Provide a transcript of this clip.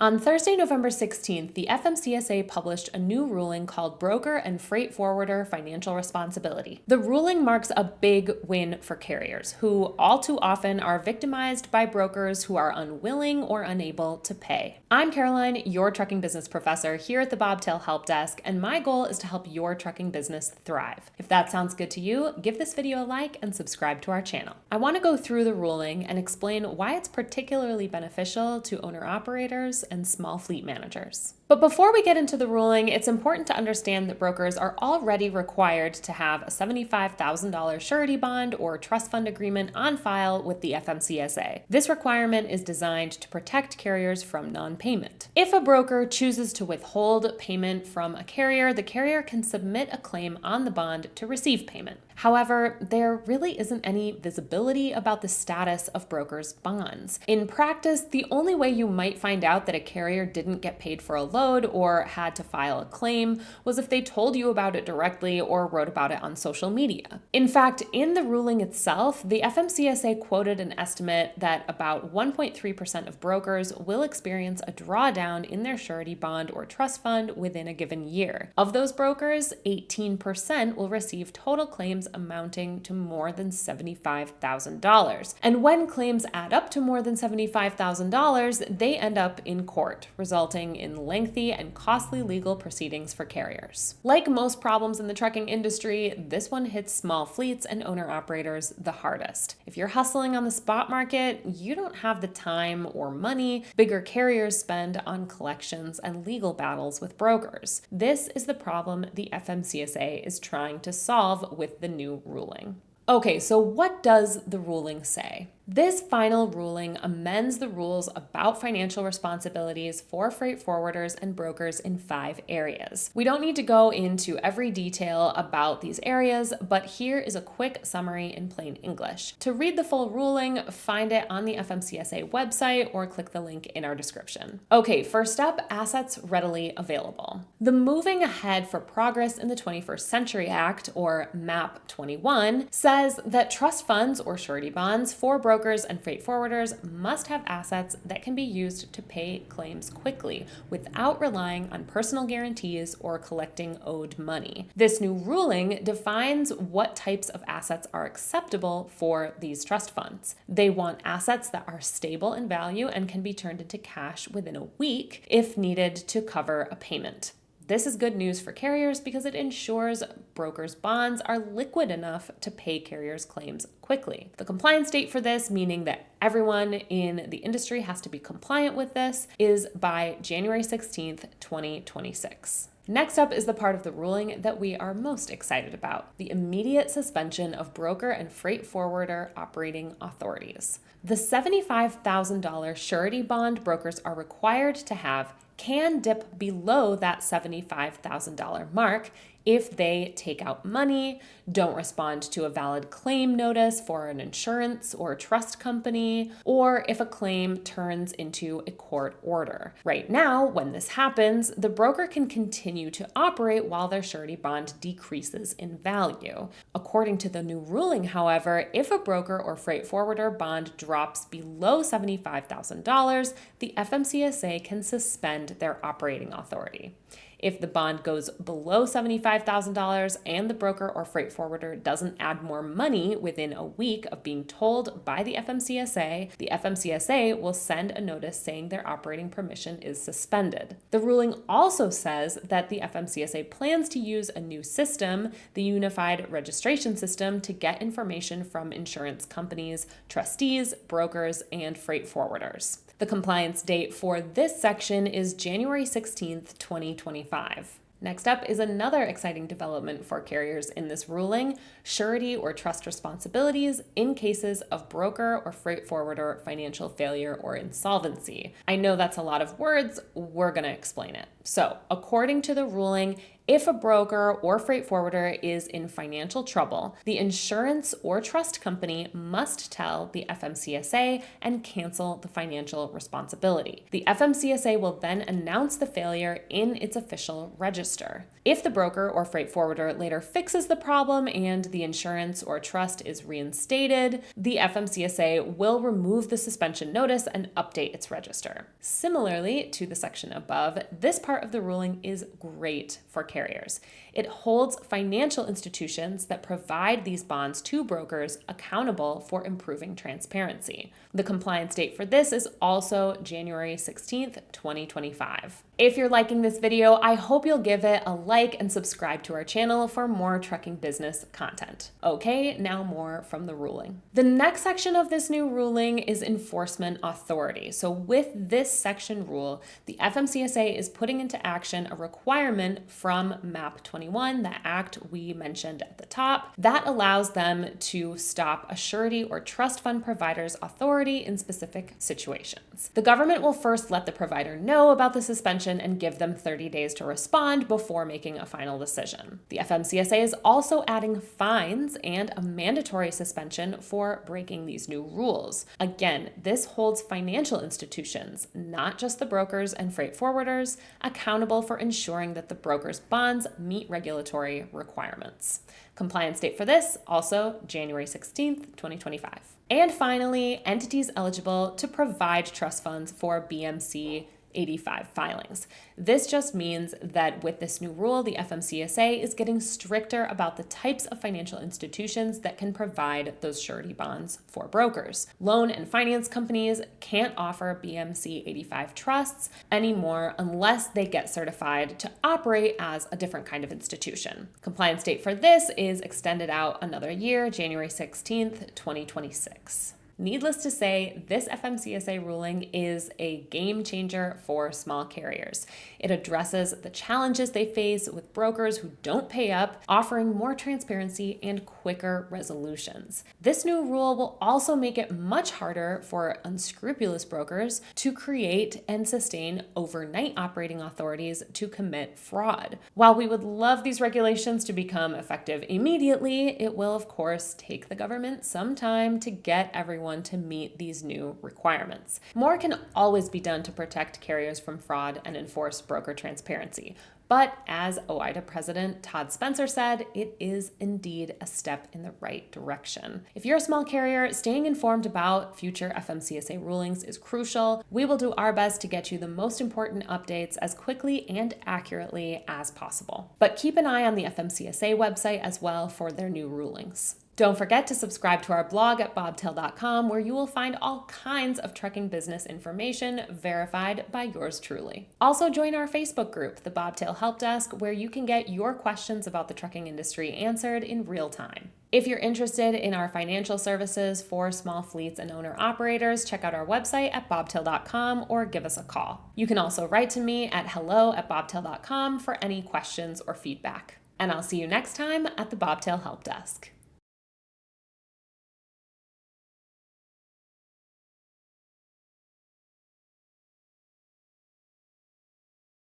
On Thursday, November 16th, the FMCSA published a new ruling called Broker and Freight Forwarder Financial Responsibility. The ruling marks a big win for carriers, who all too often are victimized by brokers who are unwilling or unable to pay. I'm Caroline, your trucking business professor here at the Bobtail Help Desk, and my goal is to help your trucking business thrive. If that sounds good to you, give this video a like and subscribe to our channel. I want to go through the ruling and explain why it's particularly beneficial to owner-operators and small fleet managers. But before we get into the ruling, it's important to understand that brokers are already required to have a $75,000 surety bond or trust fund agreement on file with the FMCSA. This requirement is designed to protect carriers from non-payment. If a broker chooses to withhold payment from a carrier, the carrier can submit a claim on the bond to receive payment. However, there really isn't any visibility about the status of brokers' bonds. In practice, the only way you might find out that a carrier didn't get paid for a load or had to file a claim was if they told you about it directly or wrote about it on social media. In fact, in the ruling itself, the FMCSA quoted an estimate that about 1.3% of brokers will experience a drawdown in their surety bond or trust fund within a given year. Of those brokers, 18% will receive total claims amounting to more than $75,000. And when claims add up to more than $75,000, they end up in court, resulting in lengthy and costly legal proceedings for carriers. Like most problems in the trucking industry, this one hits small fleets and owner-operators the hardest. If you're hustling on the spot market, you don't have the time or money bigger carriers spend on collections and legal battles with brokers. This is the problem the FMCSA is trying to solve with the new ruling. Okay, so what does the ruling say? This final ruling amends the rules about financial responsibilities for freight forwarders and brokers in 5 areas. We don't need to go into every detail about these areas, but here is a quick summary in plain English. To read the full ruling, find it on the FMCSA website or click the link in our description. Okay, first up, assets readily available. The Moving Ahead for Progress in the 21st Century Act, or MAP 21, says that trust funds or surety bonds for brokers and freight forwarders must have assets that can be used to pay claims quickly without relying on personal guarantees or collecting owed money. This new ruling defines what types of assets are acceptable for these trust funds. They want assets that are stable in value and can be turned into cash within a week if needed to cover a payment. This is good news for carriers because it ensures brokers' bonds are liquid enough to pay carriers' claims quickly. The compliance date for this, meaning that everyone in the industry has to be compliant with this, is by January 16th, 2026. Next up is the part of the ruling that we are most excited about, the immediate suspension of broker and freight forwarder operating authorities. The $75,000 surety bond brokers are required to have can dip below that $75,000 mark if they take out money, don't respond to a valid claim notice for an insurance or trust company, or if a claim turns into a court order. Right now, when this happens, the broker can continue to operate while their surety bond decreases in value. According to the new ruling, however, if a broker or freight forwarder bond drops below $75,000, the FMCSA can suspend their operating authority. If the bond goes below $75,000 and the broker or freight forwarder doesn't add more money within a week of being told by the FMCSA will send a notice saying their operating permission is suspended. The ruling also says that the FMCSA plans to use a new system, the Unified Registration System, to get information from insurance companies, trustees, brokers, and freight forwarders. The compliance date for this section is January 16th, 2025. Next up is another exciting development for carriers in this ruling, surety or trust responsibilities in cases of broker or freight forwarder financial failure or insolvency. I know that's a lot of words, we're going to explain it. So, according to the ruling, If a broker or freight forwarder is in financial trouble, the insurance or trust company must tell the FMCSA and cancel the financial responsibility. The FMCSA will then announce the failure in its official register. If the broker or freight forwarder later fixes the problem and the insurance or trust is reinstated, the FMCSA will remove the suspension notice and update its register. Similarly to the section above, this part of the ruling is great for carriers. It holds financial institutions that provide these bonds to brokers accountable for improving transparency. The compliance date for this is also January 16th, 2025. If you're liking this video, I hope you'll give it a like and subscribe to our channel for more trucking business content. Okay, now more from the ruling. The next section of this new ruling is enforcement authority. So with this section rule, the FMCSA is putting into action a requirement from MAP 21, the act we mentioned at the top, that allows them to stop a surety or trust fund provider's authority in specific situations. The government will first let the provider know about the suspension and give them 30 days to respond before making a final decision. The FMCSA is also adding fines and a mandatory suspension for breaking these new rules. Again, this holds financial institutions, not just the brokers and freight forwarders, accountable for ensuring that the broker's bonds meet regulatory requirements. Compliance date for this, also January 16th, 2025. And finally, entities eligible to provide trust funds for BMC 85 filings. This just means that with this new rule, the FMCSA is getting stricter about the types of financial institutions that can provide those surety bonds for brokers. Loan and finance companies can't offer BMC 85 trusts anymore unless they get certified to operate as a different kind of institution. Compliance date for this is extended out another year, January 16th, 2026. Needless to say, this FMCSA ruling is a game changer for small carriers. It addresses the challenges they face with brokers who don't pay up, offering more transparency and quicker resolutions. This new rule will also make it much harder for unscrupulous brokers to create and sustain overnight operating authorities to commit fraud. While we would love these regulations to become effective immediately, it will, of course, take the government some time to get everyone to meet these new requirements. More can always be done to protect carriers from fraud and enforce broker transparency. But as OIDA President Todd Spencer said, it is indeed a step in the right direction. If you're a small carrier, staying informed about future FMCSA rulings is crucial. We will do our best to get you the most important updates as quickly and accurately as possible. But keep an eye on the FMCSA website as well for their new rulings. Don't forget to subscribe to our blog at bobtail.com, where you will find all kinds of trucking business information verified by yours truly. Also join our Facebook group, the Bobtail Help Desk, where you can get your questions about the trucking industry answered in real time. If you're interested in our financial services for small fleets and owner-operators, check out our website at bobtail.com or give us a call. You can also write to me at hello@bobtail.com for any questions or feedback. And I'll see you next time at the Bobtail Help Desk.